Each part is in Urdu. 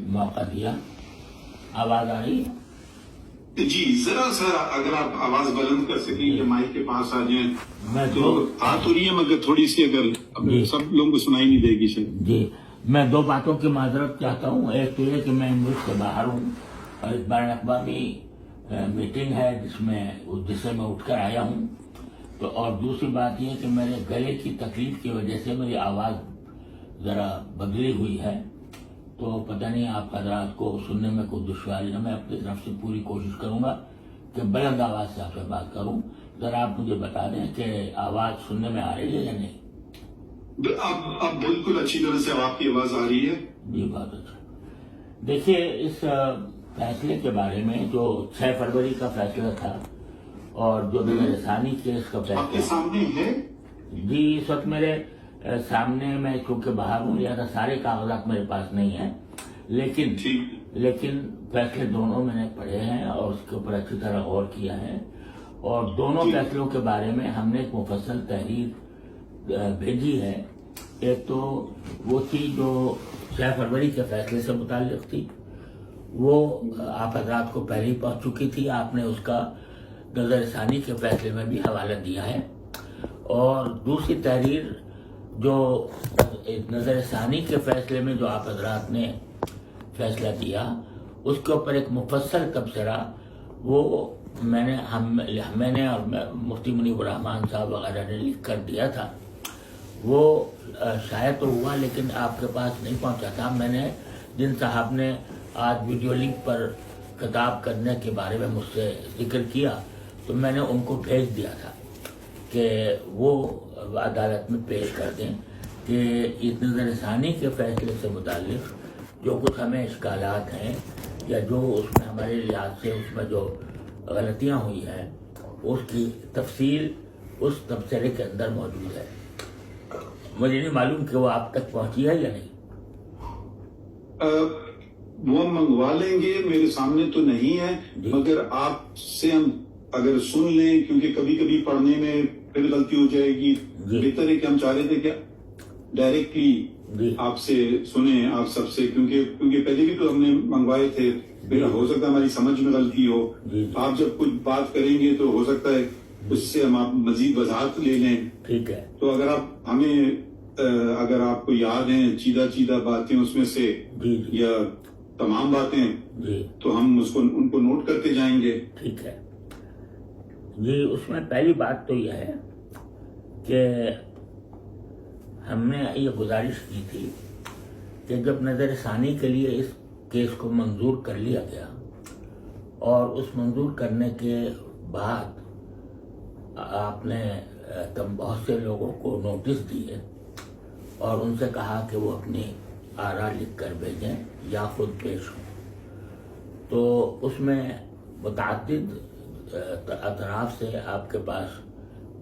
موقع دیا. آواز آ رہی ہے؟ جی ذرا سا اگر آپ آواز بلند کر سکیں یا مائک کے پاس آ جائیں. تو آ تو رہی ہے مگر تھوڑی سی اگر سب لوگوں کو سنائی نہیں دے گی شاید. جی میں دو باتوں کی معذرت چاہتا ہوں. ایک تو یہ کہ میں ملک سے باہر ہوں اور ایک بین الاقوامی میٹنگ ہے جس سے میں اٹھ کر آیا ہوں. تو اور دوسری بات یہ کہ میرے گلے کی تکلیف کی وجہ سے میری آواز ذرا بدلی ہوئی ہے. تو پتہ نہیں آپ حضرات کو سننے میں کوئی دشواری ہے. میں اپنی طرف سے پوری کوشش کروں گا کہ بلند آواز سے آپ سے بات کروں. ذرا آپ مجھے بتا دیں کہ آواز سننے میں آ رہی ہے یا نہیں؟ اب بالکل اچھی طرح سے آپ کی آواز آ رہی ہے. جی بہت اچھا. دیکھیے اس فیصلے کے بارے میں جو 6 فروری کا فیصلہ تھا اور جو نظر ثانی کیس کا آپ کے فیصلہ سامنے ہے. جی اس وقت میرے سامنے میں چونکہ باہر ہوں لہٰذا سارے کاغذات میرے پاس نہیں ہیں لیکن فیصلے دونوں میں نے پڑھے ہیں اور اس کے اوپر اچھی طرح غور کیا ہے. اور دونوں فیصلوں کے بارے میں ہم نے ایک مفصل تحریر بھیجی ہے. ایک تو وہ تھی جو 6 فروری کے فیصلے سے متعلق تھی. وہ آپ حضرات کو پہلے ہی پہنچ چکی تھی. آپ نے اس کا نظر ثانی کے فیصلے میں بھی حوالہ دیا ہے. اور دوسری تحریر جو نظر ثانی کے فیصلے میں جو آپ حضرات نے فیصلہ دیا اس کے اوپر ایک مفصل تبصرہ وہ میں نے اور مفتی منیب الرحمان صاحب وغیرہ نے لکھ کر دیا تھا. وہ شاید تو ہوا لیکن آپ کے پاس نہیں پہنچا تھا. میں نے جن صاحب نے آج ویڈیو لنک پر خطاب کرنے کے بارے میں مجھ سے ذکر کیا تو میں نے ان کو بھیج دیا تھا کہ وہ عدالت میں پیش کر دیں کہ اس نظر ثانی کے فیصلے سے متعلق جو کچھ ہمیں اشکالات ہیں یا جو اس میں ہمارے لحاظ سے اس میں جو غلطیاں ہوئی ہیں اس کی تفصیل اس تبصرے کے اندر موجود ہے. مجھے نہیں معلوم کہ وہ آپ تک پہنچی ہے یا نہیں. وہ منگوا لیں گے. میرے سامنے تو نہیں ہے مگر آپ سے ہم اگر سن لیں کیونکہ کبھی کبھی پڑھنے میں پھر غلطی ہو جائے گی. بہتر ہے کہ ہم چاہ رہے تھے کہ ڈائریکٹلی آپ سے سنیں آپ سب سے کیونکہ پہلے بھی تو ہم نے منگوائے تھے. پھر ہو سکتا ہے ہماری سمجھ میں غلطی ہو. آپ جب کچھ بات کریں گے تو ہو سکتا ہے اس سے ہم آپ مزید وضاحت لے لیں. ٹھیک ہے. تو اگر آپ کو یاد ہیں چیدہ باتیں اس میں سے یا تمام باتیں تو ہم ان کو نوٹ کرتے جائیں گے. ٹھیک ہے جی. اس میں پہلی بات تو یہ ہے کہ ہم نے یہ گزارش کی تھی کہ جب نظر ثانی کے لیے اس کیس کو منظور کر لیا گیا اور اس منظور کرنے کے بعد آپ نے بہت سے لوگوں کو نوٹس دیے اور ان سے کہا کہ وہ اپنی آراء لکھ کر بھیجیں یا خود پیش ہوں. تو اس میں متعدد اطراف سے آپ کے پاس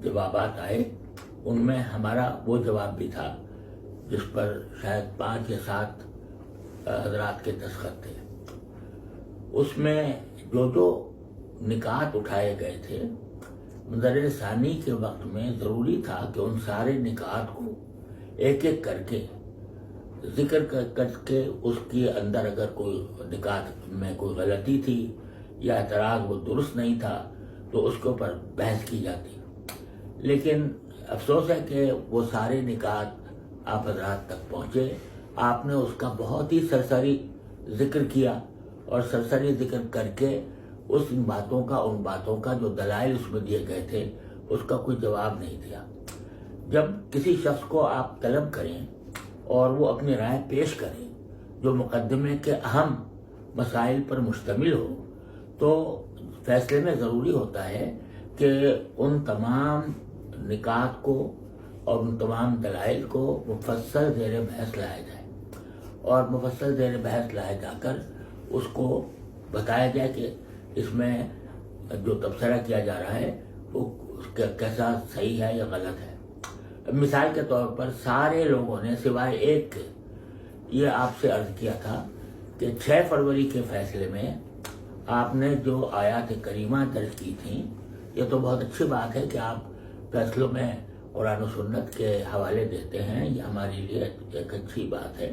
جوابات آئے. ان میں ہمارا وہ جواب بھی تھا جس پر شاید 5 یا 7 حضرات کے دستخط تھے. اس میں جو نکات اٹھائے گئے تھے نظر ثانی کے وقت میں ضروری تھا کہ ان سارے نکات کو ایک ایک کر کے ذکر کر کے اس کے اندر اگر کوئی نکات میں کوئی غلطی تھی یا اعتراض وہ درست نہیں تھا تو اس کے اوپر بحث کی جاتی. لیکن افسوس ہے کہ وہ سارے نکات آپ حضرات تک پہنچے. آپ نے اس کا بہت ہی سرسری ذکر کیا اور سرسری ذکر کر کے ان باتوں کا جو دلائل اس میں دیے گئے تھے اس کا کوئی جواب نہیں دیا. جب کسی شخص کو آپ طلب کریں اور وہ اپنی رائے پیش کریں جو مقدمے کے اہم مسائل پر مشتمل ہو تو فیصلے میں ضروری ہوتا ہے کہ ان تمام نکات کو اور ان تمام دلائل کو مفصل زیر بحث لایا جائے اور مفصل زیر بحث لائے جا کر اس کو بتایا جائے کہ اس میں جو تبصرہ کیا جا رہا ہے وہ کیسا صحیح ہے یا غلط ہے. مثال کے طور پر سارے لوگوں نے سوائے ایک کے یہ آپ سے عرض کیا تھا کہ 6 فروری کے فیصلے میں آپ نے جو آیات کریمہ درج کی تھیں یہ تو بہت اچھی بات ہے کہ آپ فیصلوں میں قرآن و سنت کے حوالے دیتے ہیں. یہ ہمارے لیے ایک اچھی بات ہے.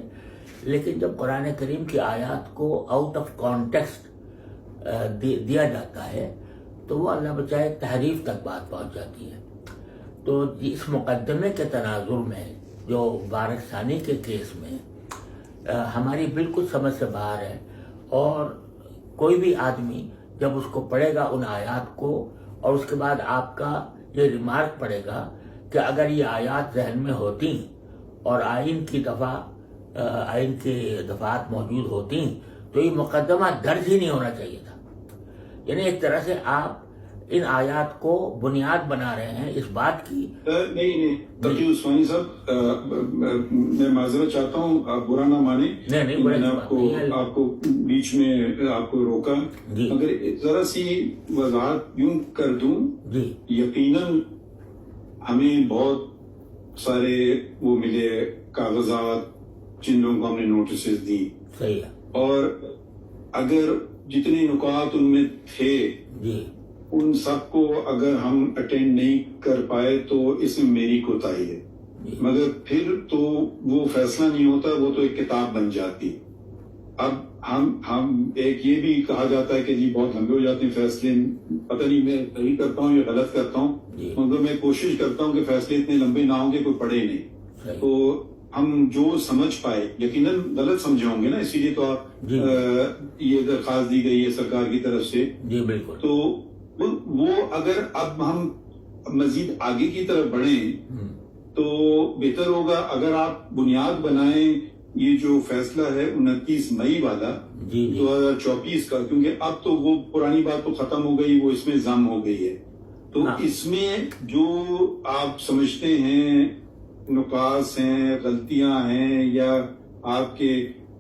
لیکن جب قرآن کریم کی آیات کو آؤٹ آف کانٹیکسٹ دیا جاتا ہے تو وہ اللہ بچائے تحریف تک بات پہنچ جاتی ہے. تو اس مقدمے کے تناظر میں جو مبارک ثانی کے کیس میں ہماری بالکل سمجھ سے باہر ہے، اور کوئی بھی آدمی جب اس کو پڑھے گا ان آیات کو اور اس کے بعد آپ کا یہ ریمارک پڑے گا کہ اگر یہ آیات ذہن میں ہوتی اور آئین کی دفعات موجود ہوتی تو یہ مقدمہ درج ہی نہیں ہونا چاہیے تھا. یعنی ایک طرح سے آپ ان آیات کو بنیاد بنا رہے ہیں اس بات کی. نہیں تقی عثمانی صاحب، میں معذرت چاہتا ہوں، آپ برا نہ مانیں. نہیں، میں نے آپ کو بیچ میں آپ کو روکا. اگر ذرا سی وضاحت یوں کر دوں، یقیناً ہمیں بہت سارے وہ ملے کاغذات جن لوگوں کو ہم نے نوٹسز دی، صحیح ہے، اور اگر جتنے نکات ان میں تھے ان سب کو اگر ہم اٹینڈ نہیں کر پائے تو اس میں میری کوتاہی ہے. مگر پھر تو وہ فیصلہ نہیں ہوتا، وہ تو ایک کتاب بن جاتی. اب ہم ایک یہ بھی کہا جاتا ہے کہ جی بہت لمبے ہو جاتے ہیں فیصلے. پتہ نہیں میں صحیح کرتا ہوں یا غلط کرتا ہوں، مگر میں کوشش کرتا ہوں کہ فیصلے اتنے لمبے نہ ہوں کہ کوئی پڑھے نہیں. تو ہم جو سمجھ پائے، یقیناً غلط سمجھے ہوں گے نا، اسی لیے تو آپ یہ درخواست دی گئی ہے سرکار کی طرف سے. جی بالکل. تو وہ اگر اب ہم مزید آگے کی طرف بڑھیں تو بہتر ہوگا اگر آپ بنیاد بنائیں یہ جو فیصلہ ہے 29 مئی والا 2024 کا، کیونکہ اب تو وہ پرانی بات تو ختم ہو گئی، وہ اس میں ضم ہو گئی ہے. تو اس میں جو آپ سمجھتے ہیں نقاص ہیں، غلطیاں ہیں، یا آپ کے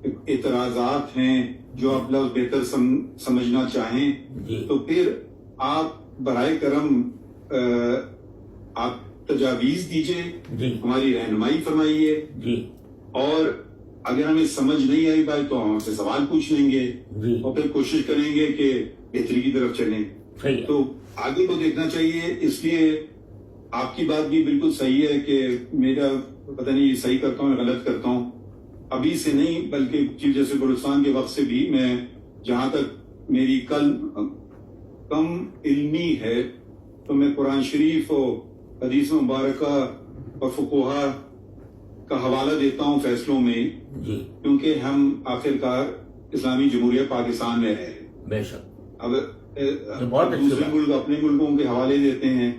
اعتراضات ہیں جو آپ لفظ بہتر سمجھنا چاہیں، تو پھر آپ برائے کرم آپ تجاویز دیجئے، ہماری رہنمائی فرمائیے، اور اگر ہمیں سمجھ نہیں آئی بات تو ہم سے سوال پوچھ لیں گے اور پھر کوشش کریں گے کہ بہتری کی طرف چلیں. تو آگے کو دیکھنا چاہیے. اس لیے آپ کی بات بھی بالکل صحیح ہے کہ میرا پتہ نہیں صحیح کرتا ہوں یا غلط کرتا ہوں، ابھی سے نہیں بلکہ چیف جسٹس بلوچستان کے وقت سے بھی میں، جہاں تک میری کم علمی ہے تو میں قرآن شریف اور حدیث مبارکہ اور فقہا کا حوالہ دیتا ہوں فیصلوں میں، کیونکہ ہم آخرکار اسلامی جمہوریہ پاکستان میں رہے. بے شک. اب دوسرے ملک اپنے ملکوں کے حوالے دیتے ہیں،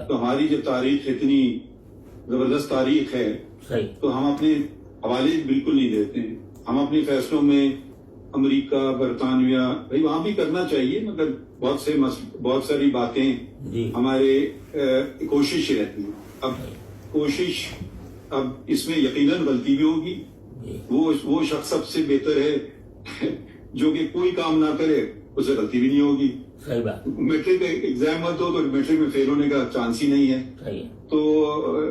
تو ہماری جب تاریخ اتنی زبردست تاریخ ہے تو ہم اپنے حوالے بالکل نہیں دیتے ہیں. ہم اپنے فیصلوں میں امریکہ، برطانیہ، بھائی وہاں بھی کرنا چاہیے، مگر بہت ساری باتیں ہمارے کوشش رہتی ہیں. اب اس میں یقیناً غلطی بھی ہوگی. وہ شخص سب سے بہتر ہے جو کہ کوئی کام نہ کرے، اسے غلطی بھی نہیں ہوگی. میٹرک ایگزام مت ہو تو میٹرک میں فیل ہونے کا چانس ہی نہیں ہے. تو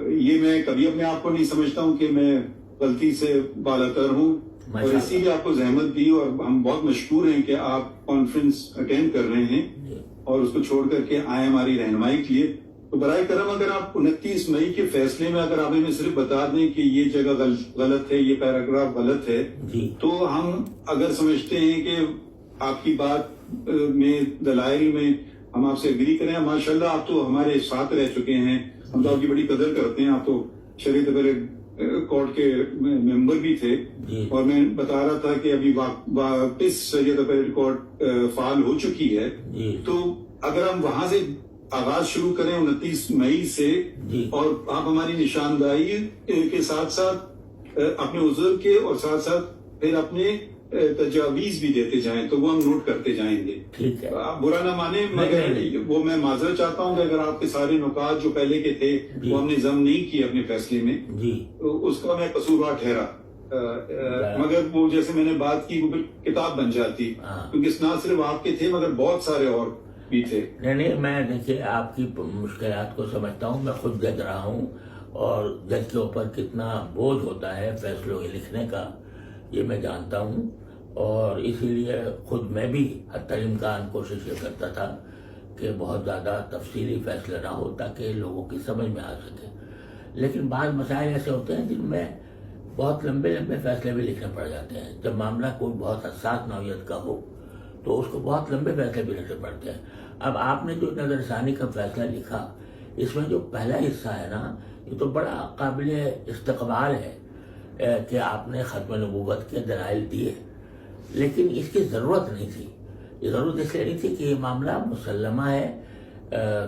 یہ میں کبھی اپنے آپ کو نہیں سمجھتا ہوں کہ میں غلطی سے بالاتر ہوں، اور اسی لیے آپ کو زحمت دی، اور ہم بہت مشکور ہیں کہ آپ کانفرنس اٹینڈ کر رہے ہیں اور اس کو چھوڑ کر کے آئے ہماری رہنمائی کے لیے. تو برائے کرم اگر آپ 29 مئی کے فیصلے میں اگر آپ ہمیں صرف بتا دیں کہ یہ جگہ غلط ہے، یہ پیراگراف غلط ہے، تو ہم اگر سمجھتے ہیں کہ آپ کی بات میں دلائل میں ہم آپ سے اگری کریں. ماشاءاللہ آپ تو ہمارے ساتھ رہ چکے ہیں، ہم تو آپ کی بڑی قدر کرتے ہیں. آپ تو شریعت کورٹ کے ممبر بھی تھے، اور میں بتا رہا تھا کہ ابھی واپس شریعت کورٹ فعال ہو چکی ہے. تو اگر ہم وہاں سے آغاز شروع کریں 29 مئی سے، اور آپ ہماری نشاندہی کے ساتھ ساتھ اپنے عذر کے اور ساتھ ساتھ پھر اپنے تجاویز بھی دیتے جائیں تو وہ ہم نوٹ کرتے جائیں گے. آپ برا نہ مانیں، مگر وہ میں معذرت چاہتا ہوں کہ اگر آپ کے سارے نکات جو پہلے کے تھے وہ ہم نے ضم نہیں کیے اپنے فیصلے میں، تو اس کا میں قصوروار ٹھہرا. مگر وہ جیسے میں نے بات کی وہ کتاب بن جاتی، کیونکہ نہ صرف آپ کے تھے مگر بہت سارے اور بھی تھے. نہیں، میں دیکھیے آپ کی مشکلات کو سمجھتا ہوں. میں خود جج رہا ہوں، اور جج کے اوپر کتنا بوجھ ہوتا ہے فیصلوں کے لکھنے کا یہ میں جانتا ہوں. اور اسی لیے خود میں بھی حتی الامکان کوشش یہ کرتا تھا کہ بہت زیادہ تفصیلی فیصلہ نہ ہو تاکہ لوگوں کی سمجھ میں آ سکے. لیکن بعض مسائل ایسے ہوتے ہیں جن میں بہت لمبے لمبے فیصلے بھی لکھنے پڑ جاتے ہیں. جب معاملہ کوئی بہت حساس نوعیت کا ہو تو اس کو بہت لمبے فیصلے بھی لکھنے پڑتے ہیں. اب آپ نے جو نظر ثانی کا فیصلہ لکھا، اس میں جو پہلا حصہ ہے نا، یہ تو بڑا قابل استقبال ہے کہ آپ نے ختم نبوت کے دلائل دیے، لیکن اس کی ضرورت نہیں تھی. یہ ضرورت اس لیے نہیں تھی کہ یہ معاملہ مسلمہ ہے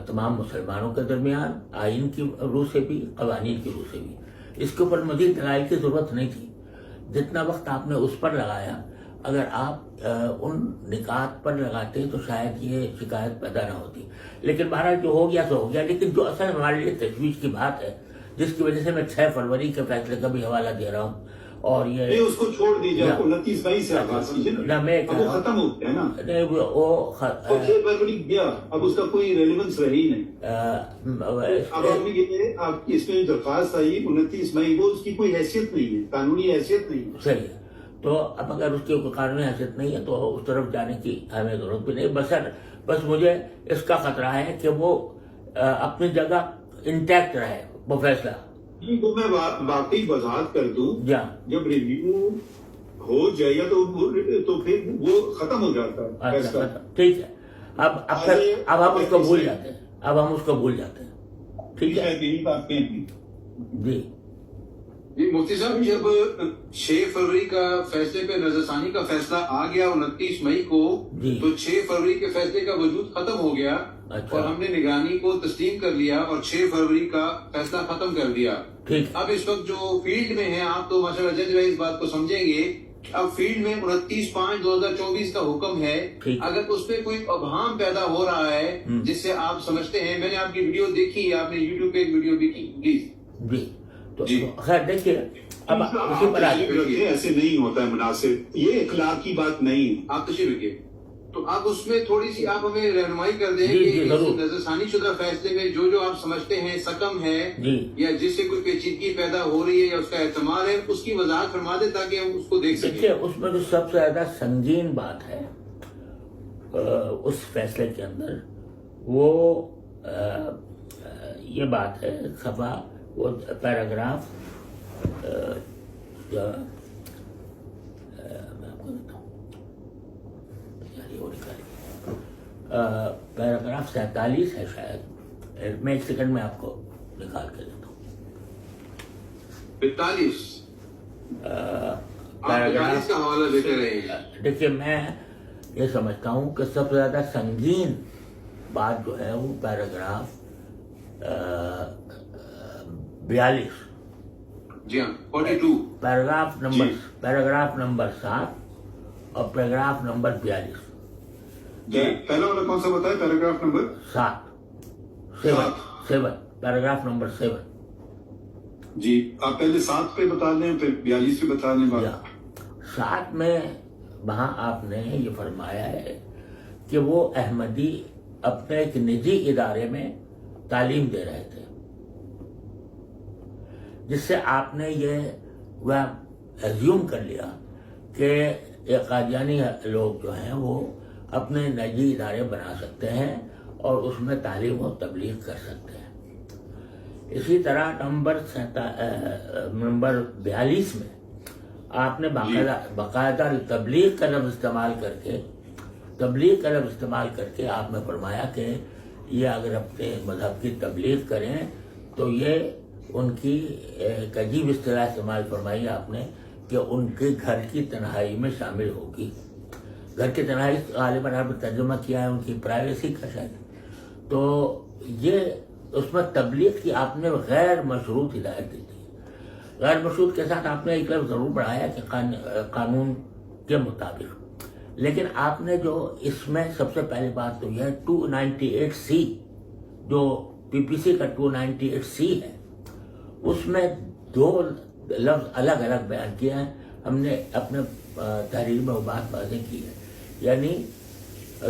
تمام مسلمانوں کے درمیان، آئین کی روح سے بھی، قوانین کی روح سے بھی. اس کے اوپر مزید دلائل کی ضرورت نہیں تھی. جتنا وقت آپ نے اس پر لگایا، اگر آپ ان نکات پر لگاتے تو شاید یہ شکایت پیدا نہ ہوتی. لیکن بہرحال جو ہو گیا تو ہو گیا. لیکن جو اصل ہمارے لیے تشویش کی بات ہے، جس کی وجہ سے میں 6 فروری کے فیصلے کا بھی حوالہ دے رہا ہوں، اور یہ نہیں اس کو چھوڑ دیجیے، 29 مئی سے آغاز کیجیے نا، میں اب وہ ختم ہو گیا نا. نہیں وہ 6 فروری گیا، اب اس کا کوئی ریلیونس رہی نہیں. اب آپ کی اس میں درخواست آئی 29 مئی، وہ اس کی کوئی حیثیت نہیں ہے، قانونی حیثیت نہیں ہے. صحیح ہے. تو اب اگر اس کی کوئی قانونی حیثیت نہیں ہے تو اس طرف جانے کی ہمیں ضرورت بھی نہیں. بس مجھے اس کا خطرہ ہے کہ وہ اپنی جگہ انٹیکٹ رہے وہ فیصلہ. وہ میں واقعی وضاحت کر دوں، جب ریویو ہو جائے گا تو پھر وہ ختم ہو جاتا ہے فیصلہ. ٹھیک ہے. اب ہم اس کو بھول جاتے ہیں. ٹھیک ہے. یہی بات کہیں جی مفتی صاحب، جب 6 فروری کا فیصلے پہ نظر ثانی کا فیصلہ آ گیا 29 مئی کو، تو 6 فروری کے فیصلے کا وجود ختم ہو گیا اور ہم نے نگرانی کو تسلیم کر لیا اور 6 فروری کا فیصلہ ختم کر دیا. اب اس وقت جو فیلڈ میں ہیں آپ تو ماشاء اللہ جج بھائی اس بات کو سمجھیں گے. اب فیلڈ میں 29/5/2024 کا حکم ہے. اگر اس پہ کوئی ابہام پیدا ہو رہا ہے جس سے آپ سمجھتے ہیں، میں نے آپ کی ویڈیو دیکھی، آپ نے یوٹیوب پہ ایک ویڈیو بھی کی، پلیز. جی خیر دیکھیے، اب اسی پر ایسے نہیں ہوتا ہے مناسب، یہ اخلاق کی بات نہیں ہے. آپ تشریف رکھیے. تو آپ اس میں تھوڑی سی آپ ہمیں رہنمائی کر دیں کہ نظر ثانی شدہ فیصلے میں جو آپ سمجھتے ہیں سکم ہے یا جس سے کوئی پیچیدگی پیدا ہو رہی ہے یا اس کا احتمال ہے، اس کی وضاحت فرما دیں تاکہ ہم اس کو دیکھ سکیں. دیکھیے، اس میں جو سب سے زیادہ سنگین بات ہے اس فیصلے کے اندر، وہ یہ بات ہے، صفحہ وہ پیراگراف پیراگراف 47 ہے شاید. میں 1 سیکنڈ میں آپ کو نکال کے دیتا ہوں. 45 پیراگراف کا حوالہ دیتے رہے. دیکھیے، میں یہ سمجھتا ہوں کہ سب سے زیادہ سنگین بات جو ہے وہ پیراگراف 42. جی ہاں 42. پیراگراف نمبر 7 اور پیراگراف نمبر 42. جی پہلا والا کون سا بتایا؟ Paragraph number 7 paragraph number 7. جی آپ پہلے 7 پہ بتا دیں پھر 42 پہ بتا دیں. 7 میں وہاں آپ نے یہ فرمایا ہے کہ وہ احمدی اپنے ایک نجی ادارے میں تعلیم دے رہے تھے، جس سے آپ نے یہ ایزیوم کر لیا کہ یہ قادیانی لوگ جو ہیں وہ اپنے نجی ادارے بنا سکتے ہیں اور اس میں تعلیم و تبلیغ کر سکتے ہیں. اسی طرح نمبر 42 میں آپ نے باقاعدہ تبلیغ کا لفظ استعمال کر کے آپ نے فرمایا کہ یہ اگر اپنے مذہب کی تبلیغ کریں تو یہ ان کی ایک عجیب اصطلاح استعمال فرمائی آپ نے کہ ان کے گھر کی تنہائی میں شامل ہوگی. گھر کی تنہائی غالباً آپ نے ترجمہ کیا ہے ان کی پرائیویسی کا شاید. تو یہ اس میں تبلیغ کی آپ نے غیر مشروط ہدایت دی تھی. غیر مشروط کے ساتھ آپ نے ایک لفظ ضرور بڑھایا کہ قانون کے مطابق، لیکن آپ نے جو اس میں سب سے پہلی بات تو یہ 298C جو پی پی سی کا 298C ہے، اس میں 2 لفظ الگ الگ بیان کیے ہیں. ہم نے اپنے تحریر میں وہ بات واضح کی ہے، یعنی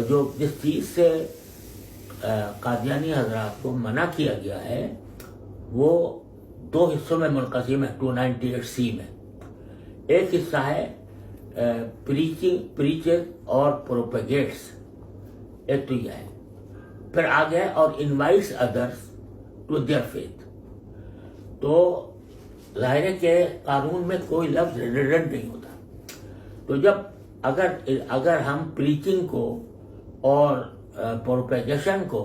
جو جس چیز سے قادیانی حضرات کو منع کیا گیا ہے وہ 2 حصوں میں منقسم ہے 298C میں. ایک حصہ ہے پریچر اور پروپیگیٹس، ایک تو یہ ہے. پھر آگے اور invites others to their faith. تو ظاہر ہے کہ قانون میں کوئی لفظ ریڈنڈنٹ نہیں ہوتا. تو جب اگر ہم پریچنگ کو اور پروپیگیشن کو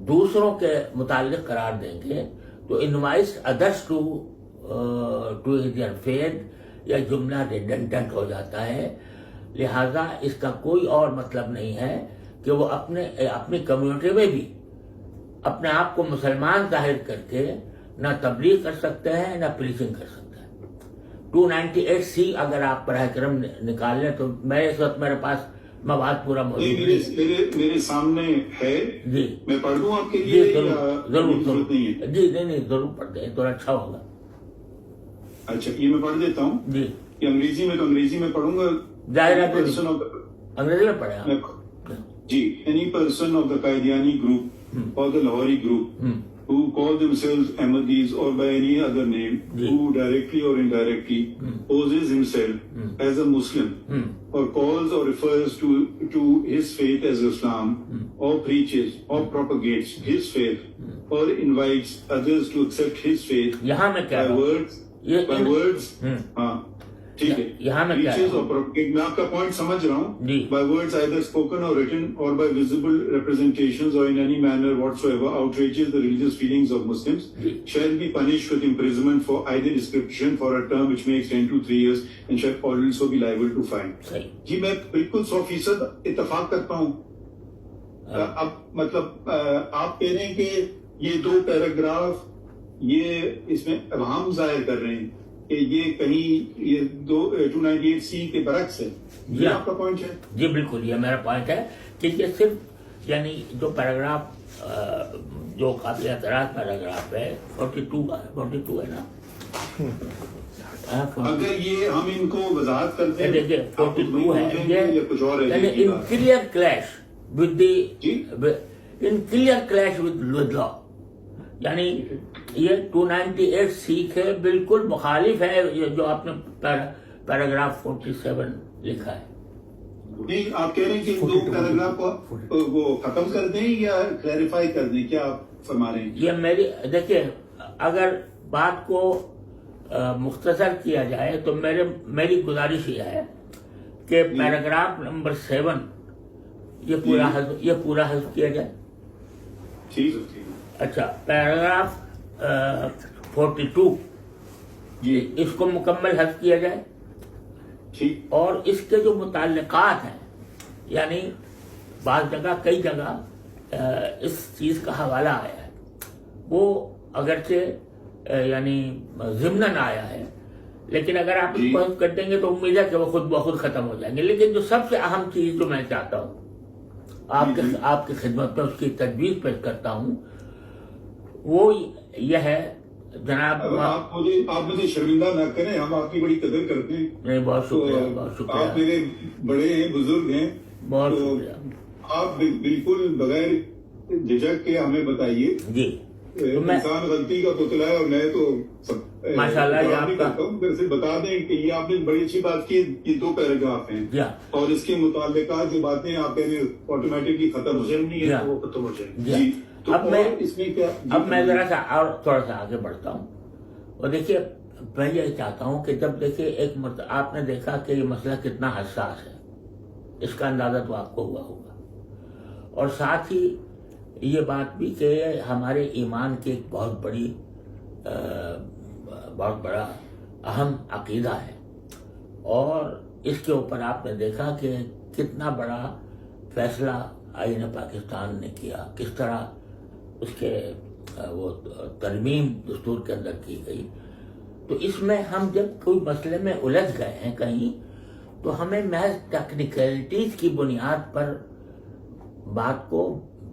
دوسروں کے متعلق قرار دیں گے تو invites others to their faith یا جملہ ریڈنڈنٹ ہو جاتا ہے. لہذا اس کا کوئی اور مطلب نہیں ہے کہ وہ اپنی کمیونٹی میں بھی اپنے آپ کو مسلمان ظاہر کر کے نہ تبلیغ کر سکتے ہیں نہ پریچنگ کر سکتے ہیں. 298C اگر آپ براہ کرم نکال لیں تو اس وقت میرے پاس مواد پورا موجود ہے. میرے سامنے ہے. جی میں پڑھ دوں آپ کے جی لیے؟ ضرور جی نہیں ضرور پڑھ دیں تو اچھا ہوگا. اچھا یہ میں پڑھ دیتا ہوں. جی یہ انگریزی میں تو انگریزی میں پڑھوں گا. ظاہر ہے انگریزی میں پڑھیں آپ. جی. Any person of the Qadiani group or the Lahori group who call themselves Ahmadis or by any other name, who directly or indirectly poses himself as a Muslim or calls or refers to his faith as Islam, or preaches or propagates his faith or invites others to accept his faith یہاں میں کیا by words. ہاں ٹھیک ہے. یہاں میں preaches or propagates. میں آپ کا پوائنٹ سمجھ رہا ہوں. جی. by words either spoken or written or by visible representations or in any manner whatsoever outrages the religious feelings of Muslims shall be punished with imprisonment for either description for a term which may extend to 3 years and shall also be liable to fine. جی میں بالکل 100% اتفاق کرتا ہوں. اب مطلب آپ کہہ رہے ہیں کہ یہ 2 پیراگراف یہ اس میں ابہام ظاہر کر رہے ہیں کہ یہ کہیں یہ 298C کے برعکس ہے. یہ آپ کا پوائنٹ ہے؟ جی بالکل یہ میرا پوائنٹ ہے کہ یہ صرف یعنی جو پیراگراف جو قابل اعتراض پیراگراف ہے 42 ہے نا. اگر یہ ہم ان کو وضاحت کرتے ہیں دیکھیے 42 ہے یا کچھ اور ہے ان کلیئر کلیش ود لا. یعنی یہ 298C کے بالکل مخالف ہے جو آپ نے پیراگراف 47 لکھا ہے. نہیں آپ کہہ رہے ہیں کہ 2 پیراگراف کو وہ ختم کر دیں یا کلیریفائی کر دیں؟ کیا آپ فرما رہے ہیں؟ یہ دیکھیے اگر بات کو مختصر کیا جائے تو میری گزارش یہ ہے کہ پیراگراف نمبر 7 یہ پورا حذف کیا جائے. ٹھیک ہے. اچھا پیراگراف 42 اس کو مکمل حذف کیا جائے. اور اس کے جو متعلقات ہیں یعنی بعض جگہ کئی جگہ اس چیز کا حوالہ آیا ہے وہ اگرچہ یعنی ضمناً آیا ہے لیکن اگر آپ اس کو حذف کر دیں گے تو امید ہے کہ وہ خود بخود ختم ہو جائیں گے. لیکن جو سب سے اہم چیز جو میں چاہتا ہوں آپ کی خدمت میں اس کی تجویز پیش کرتا ہوں وہ یہ ہے جناب. آپ مجھے شرمندہ نہ کریں. ہم آپ کی بڑی قدر کرتے ہیں. نہیں بہت شکریہ. آپ میرے بڑے ہیں بزرگ ہیں. بہت شکریہ. آپ بالکل بغیر جھجک کے ہمیں بتائیے. جی انسان غلطی کا پتلا ہے اور میں تو ماشاءاللہ آپ کا پھر سے بتا دیں کہ یہ آپ نے بڑی اچھی بات کی. یہ 2 پیراگراف ہیں اور اس کے متعلقات جو باتیں آپ نے آٹومیٹکلی ختم ہو جائیں وہ ختم ہو جائیں. اب میں ذرا سا اور تھوڑا سا آگے بڑھتا ہوں. اور دیکھیے میں یہ چاہتا ہوں کہ جب دیکھیے آپ نے دیکھا کہ یہ مسئلہ کتنا حساس ہے اس کا اندازہ تو آپ کو ہوا ہوگا. اور ساتھ ہی یہ بات بھی کہ ہمارے ایمان کی ایک بہت بڑا اہم عقیدہ ہے. اور اس کے اوپر آپ نے دیکھا کہ کتنا بڑا فیصلہ آئین پاکستان نے کیا, کس طرح اس کے وہ ترمیم دستور کے اندر کی گئی. تو اس میں ہم جب کوئی مسئلے میں الجھ گئے ہیں کہیں تو ہمیں محض ٹیکنیکلٹیز کی بنیاد پر بات کو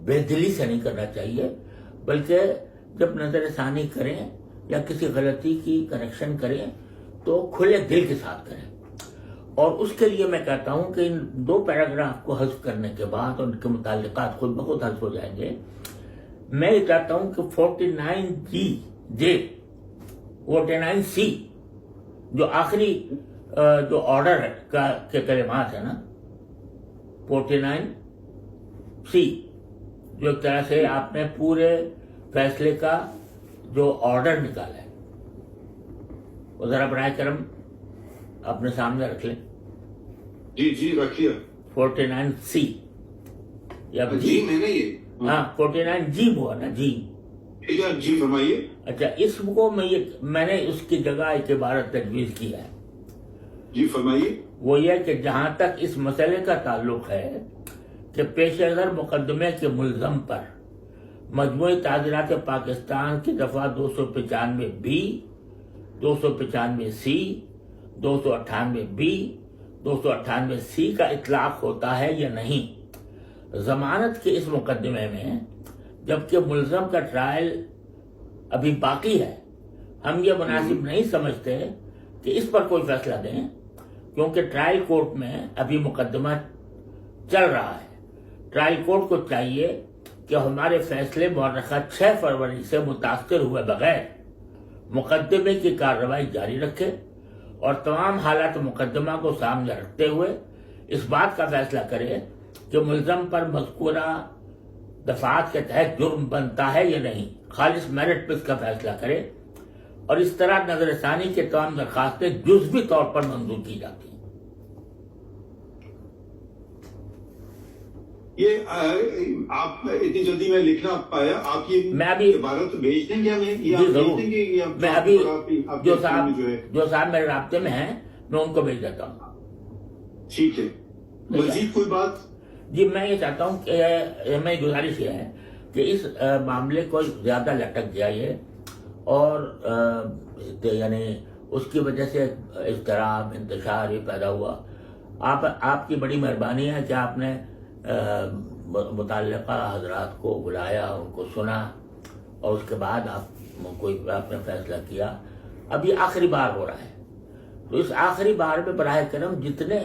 بے دلی سے نہیں کرنا چاہیے, بلکہ جب نظر ثانی کریں یا کسی غلطی کی کریکشن کریں تو کھلے دل کے ساتھ کریں. اور اس کے لیے میں کہتا ہوں کہ ان 2 پیراگراف کو حذف کرنے کے بعد ان کے متعلقات خود بخود حذف ہو جائیں گے. میں یہ چاہتا ہوں کہ 49C جو آخری جو آرڈر ہے کے کلمات ہیں نا 49C جو ایک طرح سے آپ نے پورے فیصلے کا جو آرڈر نکالا ہے وہ ذرا برائے کرم اپنے سامنے رکھ لیں. جی جی رکھیے. 49C یا جی میں نے یہ ہاں 49 جی ہوا نا جی. جی فرمائیے. اچھا اسم کو میں نے اس کی جگہ ایک عبارت تجویز کی ہے. جی فرمائیے. وہ یہ کہ جہاں تک اس مسئلے کا تعلق ہے کہ پیش نظر مقدمے کے ملزم پر مجموعی تعزیرات پاکستان کی دفعہ 295B 295C 298B 298C کا اطلاق ہوتا ہے یا نہیں ضمانت کے اس مقدمے میں، جبکہ ملزم کا ٹرائل ابھی باقی ہے، ہم یہ مناسب نہیں سمجھتے کہ اس پر کوئی فیصلہ دیں، کیونکہ ٹرائل کورٹ میں ابھی مقدمہ چل رہا ہے. ٹرائل کورٹ کو چاہیے کہ ہمارے فیصلے مورخہ 6 فروری سے متاثر ہوئے بغیر مقدمے کی کارروائی جاری رکھے اور تمام حالات مقدمہ کو سامنے رکھتے ہوئے اس بات کا فیصلہ کرے کہ ملزم پر مذکورہ دفعات کے تحت جرم بنتا ہے یا نہیں، خالص میرٹ پہ اس کا فیصلہ کرے، اور اس طرح نظر ثانی کے تمام درخواستیں جزوی طور پر منظور کی جاتی ہیں. یہ آپ اتنی جلدی میں لکھنا پایا، آپ یہ میں ابھی عبارت بھیج دیں گے ہمیں؟ جی ضرور. میں ابھی جو صاحب میرے رابطے میں ہیں میں ان کو بھیج دیتا ہوں. ٹھیک ہے. مزید کوئی بات؟ جی میں یہ چاہتا ہوں کہ میں گزارش یہ ہے کہ اس معاملے کو زیادہ لٹک جائے اور یعنی اس کی وجہ سے اضطراب انتشار یہ پیدا ہوا. آپ کی بڑی مہربانی ہے کہ آپ نے متعلقہ حضرات کو بلایا، ان کو سنا اور اس کے بعد آپ نے فیصلہ کیا. اب یہ آخری بار ہو رہا ہے، تو اس آخری بار میں براہ کرم جتنے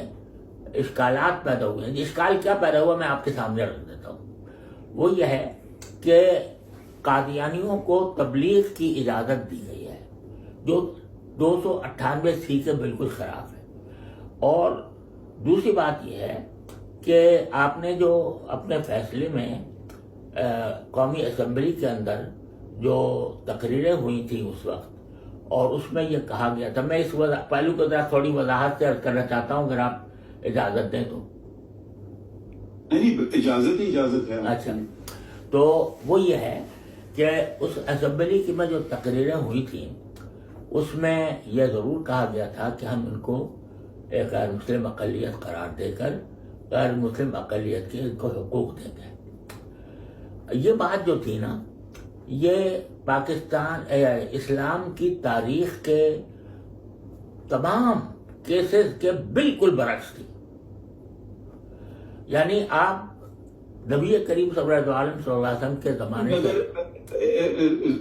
اشکالات پیدا ہوئے ہیں، اشکال کیا پیدا ہوا میں آپ کے سامنے رکھ دیتا ہوں. وہ یہ ہے کہ قادیانیوں کو تبلیغ کی اجازت دی گئی ہے جو 298C کے بالکل خلاف ہے. اور دوسری بات یہ ہے کہ آپ نے جو اپنے فیصلے میں قومی اسمبلی کے اندر جو تقریریں ہوئی تھیں اس وقت، اور اس میں یہ کہا گیا تھا، میں اس پہلو کو ذرا تھوڑی وضاحت سے عرض کرنا چاہتا ہوں اگر آپ اجازت دیں تو. نہیں اجازت ہے. اچھا، تو وہ یہ ہے کہ اس اسمبلی کی میں جو تقریریں ہوئی تھیں اس میں یہ ضرور کہا گیا تھا کہ ہم ان کو ایک غیر مسلم اقلیت قرار دے کر غیر مسلم اقلیت کے کو حقوق دیں گے. یہ بات جو تھی نا، یہ پاکستان اسلام کی تاریخ کے تمام کیسز کے بالکل برعکس تھی. یعنی آپ نبی کریم صلی اللہ علیہ وسلم کے زمانے سے